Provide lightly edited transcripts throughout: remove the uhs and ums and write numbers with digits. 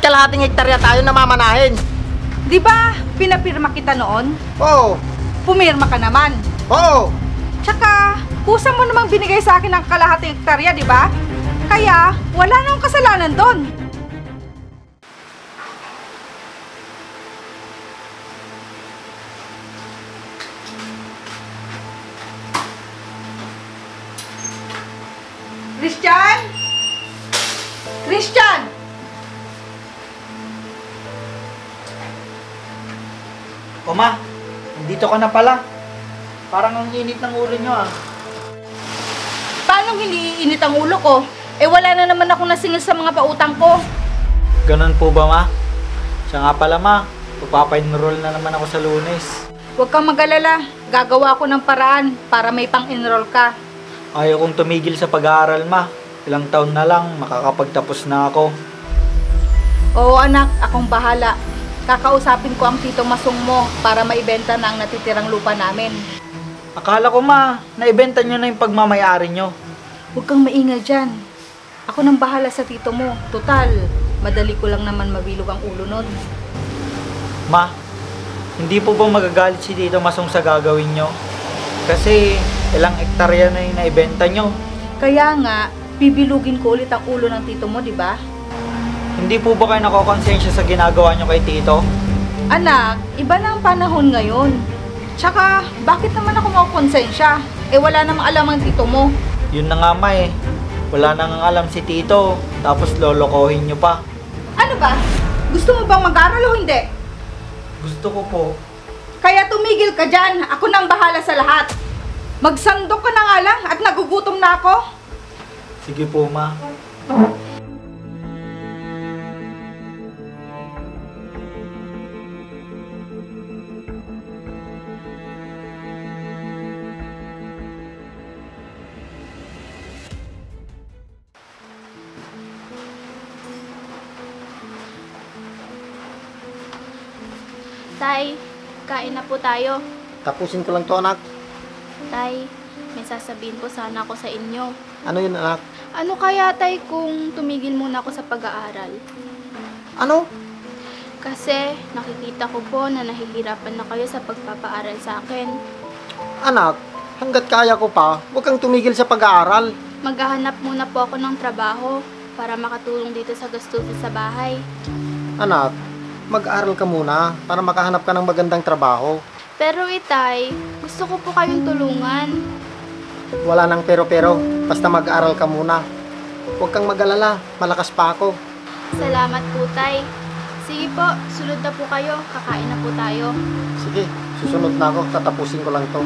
Kalahating hektarya tayo namamanahin. Di ba pinapirma kita noon? Oo. Pumirma ka naman. Oo. Tsaka, kusa mo namang binigay sa akin ng kalahating hektarya, di ba? Kaya, wala nang kasalanan doon. Christian? Christian! O ma, nandito ka na pala. Parang ang init ng ulo nyo ah. Paano hindi iinit ang ulo ko? Eh wala na naman ako nasingil sa mga pautang ko. Ganun po ba, ma? Siya nga pala, ma. Pagpapa-enroll na naman ako sa Lunes. Huwag kang mag-alala. Gagawa ko ng paraan para may pang-enroll ka. Ayaw kong tumigil sa pag-aaral, ma. Ilang taon na lang, makakapagtapos na ako. Oo anak, akong bahala. Kakausapin ko ang titong masong mo para maibenta na ang natitirang lupa namin. Akala ko, ma, naibenta nyo na yung pagmamayari nyo. Huwag kang maingay dyan. Ako nang bahala sa tito mo. Total, madali ko lang naman mabilog ang ulo nun. Ma, hindi po ba magagalit si Tito Masong sa gagawin nyo? Kasi ilang hektarya na yung naibenta nyo. Kaya nga, bibilugin ko ulit ang ulo ng tito mo, di ba? Hindi po ba kayo nakokonsensya sa ginagawa nyo kay Tito? Anak, iba na ang panahon ngayon. Tsaka, bakit naman ako makukonsensya? Eh wala namang alam ang tito mo. Yun na nga, ma eh. Wala nang alam si Tito, tapos lolokohin nyo pa. Ano ba? Gusto mo bang mag-aral o hindi? Gusto ko po. Kaya tumigil ka dyan. Ako nang bahala sa lahat. Magsandok ka na nga lang at nagugutom na ako. Sige po, ma. Tay, kain na po tayo. Tapusin ko lang to anak. Tay, may sasabihin po sana ako sa inyo. Ano yun anak? Ano kaya, Tay, kung tumigil muna ako sa pag-aaral? Ano? Kasi nakikita ko po na nahihirapan na kayo sa pagpapaaral sa akin. Anak, hanggat kaya ko pa, huwag kang tumigil sa pag-aaral. Maghahanap muna po ako ng trabaho para makatulong dito sa gastusin sa bahay. Anak, mag-aaral ka muna para makahanap ka ng magandang trabaho. Pero Tay, gusto ko po kayong tulungan. Wala nang pero-pero, basta mag-aaral ka muna. Huwag kang mag-alala, malakas pa ako. Salamat po, Tay. Sige po, sunod na po kayo. Kakain na po tayo. Sige, susunod na ako, tatapusin ko lang to.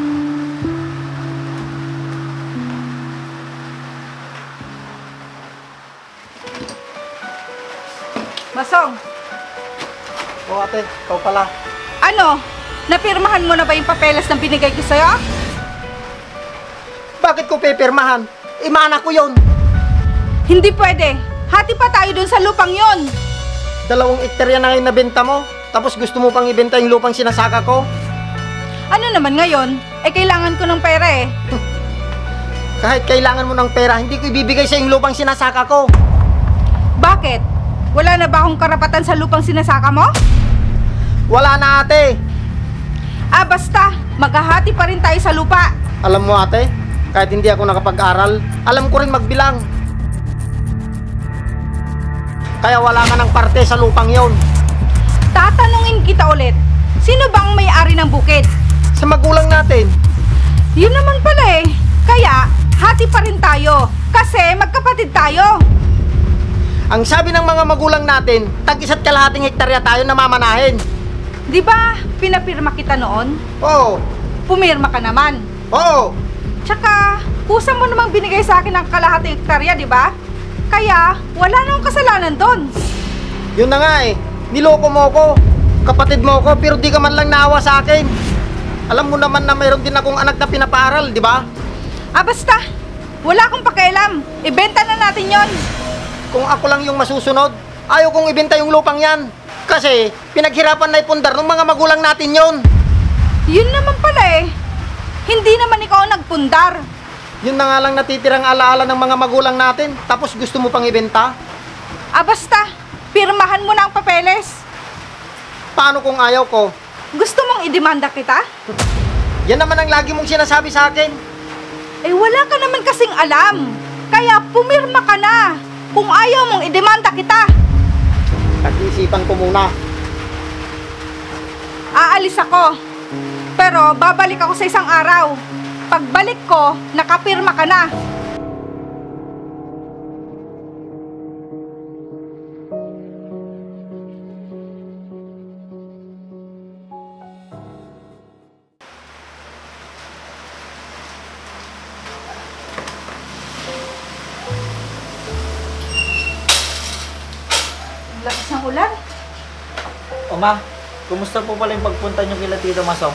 Masong, O ate, ikaw pala. ano? Napirmahan mo na ba yung papeles na binigay ko sa'yo? Bakit ko pipirmahan? Imana ko yon. Hindi pwede. Hati pa tayo dun sa lupang yon. 2 hektarya na ngayon nabenta mo, tapos gusto mo pang ibenta yung lupang sinasaka ko? Ano naman ngayon? Eh kailangan ko ng pera eh. Kahit kailangan mo ng pera, hindi ko ibibigay sa yung lupang sinasaka ko. Bakit? Wala na ba akong karapatan sa lupang sinasaka mo? Wala na ate. Ah basta, maghahati pa rin tayo sa lupa. Alam mo ate, kahit hindi ako nakapag-aral, alam ko rin magbilang. Kaya wala ka ng parte sa lupang yon. Tatanungin kita ulit, sino bang may-ari ng bukid? Sa magulang natin. Yun naman pala eh. Kaya, hati pa rin tayo. Kasi magkapatid tayo. Ang sabi ng mga magulang natin, tag-1 kalahating hektarya tayo namamanahin. Di ba pinapirma kita noon? Oo. Pumirma ka naman. Oo. Tsaka, kusa mo namang binigay sa akin ng kalahating hektarya, di ba? Kaya, wala nang kasalanan doon. Yun na nga eh. Niloko mo ko. Kapatid mo ko, pero di ka man lang naawa sa akin. Alam mo naman na mayroon din akong anak na pinapaaral, di ba? Ah, basta. Wala akong pakialam. Ibenta na natin yon. Kung ako lang yung masusunod, ayaw kong ibenta yung lupang yan. Kasi, pinaghirapan na ipundar ng mga magulang natin yon. Yun naman pala eh. Hindi naman ikaw ang nagpundar. Yun na nga lang natitirang alaala ng mga magulang natin, tapos gusto mo pang ibenta? Ah, basta. Pirmahan mo na ang papeles. Paano kung ayaw ko? Gusto mong idemanda kita? Yan naman ang lagi mong sinasabi sa akin. Eh wala ka naman kasing alam. Kaya pumirma ka na. Kung ayaw mong idemanda kita, Pag-isipan ko muna. aalis ako. Pero babalik ako sa isang araw. Pagbalik ko, nakapirma ka na. Ang lakas ng ulan. O ma, kumusta po pala yung pagpunta nyo kila Tito Masong?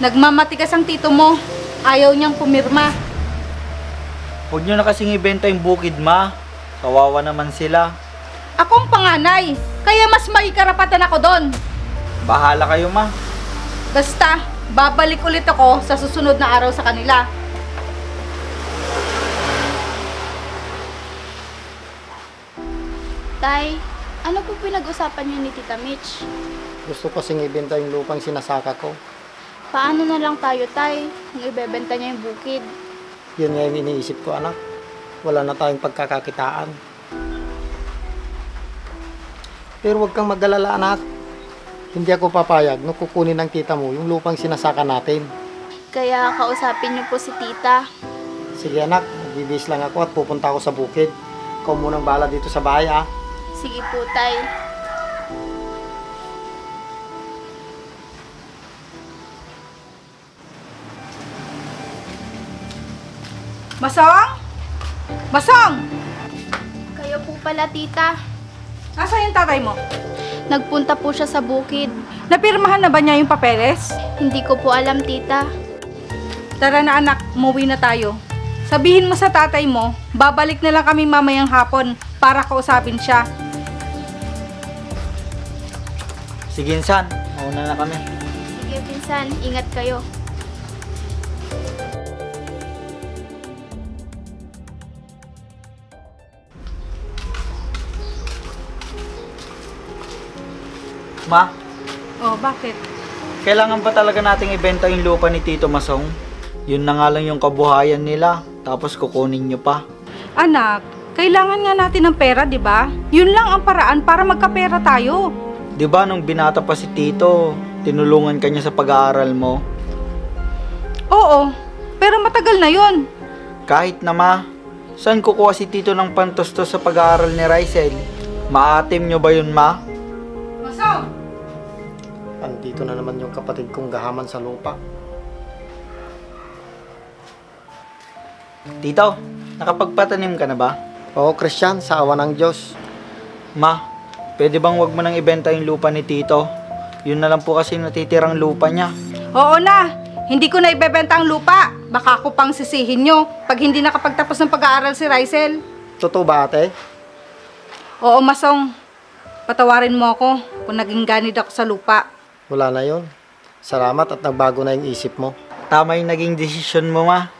Nagmamatigas ang tito mo. Ayaw niyang pumirma. Huwag nyo na kasing ibenta yung bukid, ma. Kawawa naman sila. Akong panganay, kaya mas may karapatan ako doon. Bahala kayo, ma. Basta, babalik ulit ako sa susunod na araw sa kanila. Tay, ano po pinag-usapan niyo ni Tita Mitch? Gusto kasing ibenta yung lupang sinasaka ko. Paano na lang tayo, Tay, kung ibebenta niya yung bukid? Yun nga yung iniisip ko, anak. Wala na tayong pagkakakitaan. Pero huwag kang mag-alala, anak. Hindi ako papayag nung kukunin ng tita mo yung lupang sinasaka natin. Kaya kausapin niyo po si Tita. Sige, anak. Magbibis lang ako at pupunta ako sa bukid. Ikaw munang bahala dito sa bahay, ah. Sige po, Tay. Masong? Masong! Kayo po pala, Tita. Nasaan yung tatay mo? Nagpunta po siya sa bukid. Napirmahan na ba niya yung papeles? Hindi ko po alam, Tita. Tara na anak, umuwi na tayo. Sabihin mo sa tatay mo, babalik na lang kami mamayang hapon para kausapin siya. Sige, Insan. Mauna na kami. Sige, pinsan. Ingat kayo. Ma, Oh, bakit? kailangan pa talaga nating ibenta yung lupa ni Tito Masong? Yun na nga lang yung kabuhayan nila. Tapos kukunin nyo pa. Anak, kailangan nga natin ng pera, di ba? Yun lang ang paraan para magkapera tayo. Di ba nung binata pa si Tito, tinulungan ka niya sa pag-aaral mo? Oo, pero matagal na yun. Kahit na, ma. Saan kukuha si Tito ng pantustos sa pag-aaral ni Rysel? Maatim nyo ba yun, ma? Masong! Andito na naman yung kapatid kong gahaman sa lupa. Tito, nakapagpatanim ka na ba? Oo, Christian, sa awa ng Diyos. Ma, pwede bang wag mo nang ibenta yung lupa ni Tito? Yun na lang po kasi natitirang lupa niya. Oo na, hindi ko na ibebenta ang lupa. Baka ako pang sisihin nyo pag hindi nakapagtapos ng pag-aaral si Rysel. Totoo ba, ate? Oo, Masong. Patawarin mo ako kung naging ganid ako sa lupa. Wala na yon. Salamat at nagbago na yung isip mo. Tama yung naging desisyon mo, ma.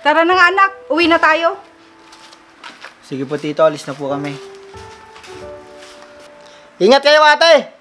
Tara na nga anak, uwi na tayo. Sige po, Tito, alis na po kami. Ingat kayo, ate!